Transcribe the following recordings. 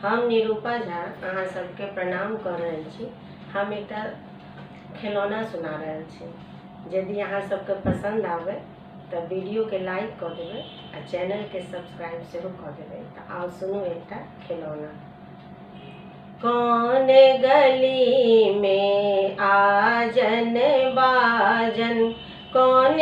हम निरूपा झा अहाँ सबके प्रणाम कर रहल छी। हम एक खिलौना सुना रहल छी। यदि अहाँ सबके पसंद आवे तो वीडियो के लाइक कर देवे आ चैनल के सब्सक्राइब सेहो कर देवे। तो आओ सुनू एक खिलौना। कौन गली में आजन बाजन, कौन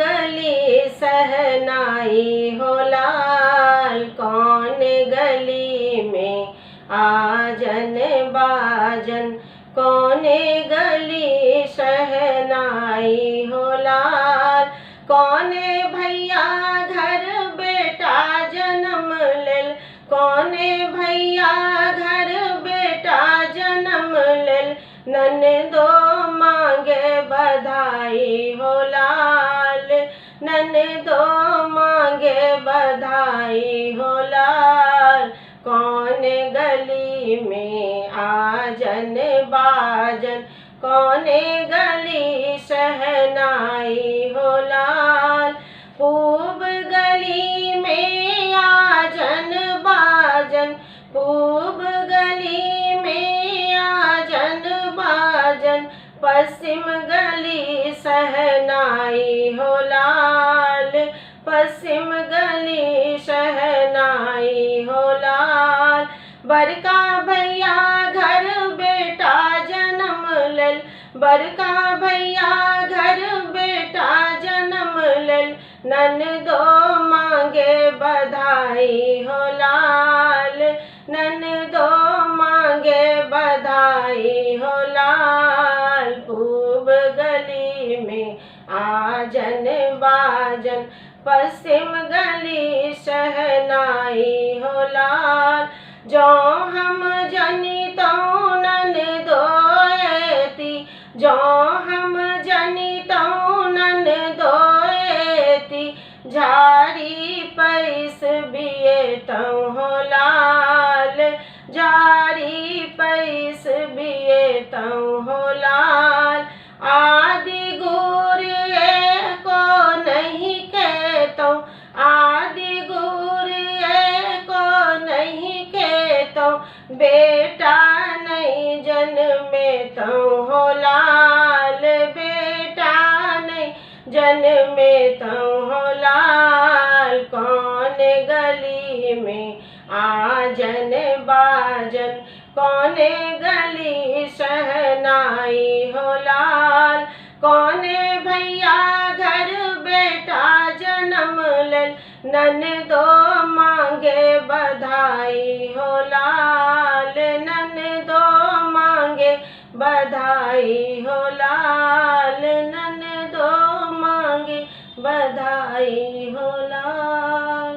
गली सहनाई हो लाल। कौन गली में आजन बाजन, कौन गली सहनाई हो लाल। कौन भैया घर बेटा जन्म लेल, कौन भैया घर बेटा जन्म लेल। ननदो मांगे बधाई हो लाल, ननदो मांगे बधाई हो लाल। कौन गली में आजन बाजन, कौन गली सहनाई हो लाल। पूब गली में आजन बाजन, पूब गली में आजन बाजन। पश्चिम गली सहनाई हो लाल, पश्चिम गली सहनाई हो लाल। बड़का भैया घर बेटा जन्म लेल, बड़का भैया घर बेटा जन्म लेल। ननदो मांगे बधाई हो लाल, ननदो मांगे बधाई हो लाल। पूब गली में आजन बाजन, पश्चिम गली सहनाई हो लाल। जो हम जनितो ननदो एती, जो हम जनितो ननदो एती। झारी पैस बिएतौ हो लाल, झारी पैस बिएतौ हो लाल। आदि गुर एको नहीं कहतौ, आदि गुर एको नहीं कहतौ। बेटा नहीं जन्मेतौ हो लाल, बेटा नहीं जन्मेतौ हो लाल। कौन गली में आजन बाजन, कौन गली सहनाई हो लाल। कौन भैया घर बेटा जन्म लेल, ननदो मांगे बधाई हो लाल, ननदो मांगे बधाई हो लाल, ननदो मांगे बधाई हो लाल।